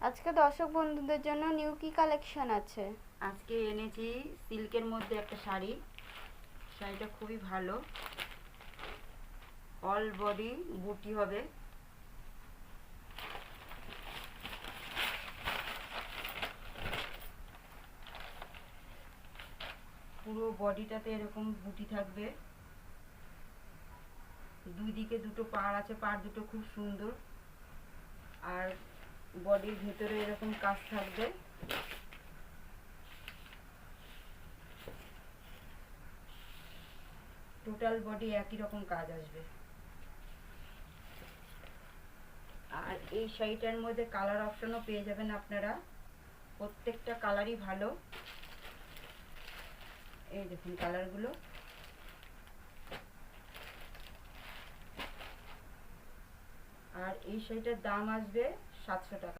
আজকে দর্শক বন্ধুদের জন্য নিউ কি কালেকশন আছে? আজকে এনেছি সিল্কের মধ্যে একটা শাড়ি। শাড়িটা খুবই ভালো, অল বডি বুটি হবে। পুরো বডিটাতে এরকম বুটি থাকবে, দুই দিকে দুটো পাড় আছে, পাড় দুটো খুব সুন্দর। আর বডির ভেতরে এরকম কাজ থাকবে। টোটাল বডি একই রকম কাজ আসবে। আর এই শাড়িটার মধ্যে কালার অপশনও পেয়ে যাবেন আপনারা, প্রত্যেকটা কালারই ভালো। এই দেখুন কালারগুলো। আর এই শাড়িটার দাম আসবে 700 টাকা।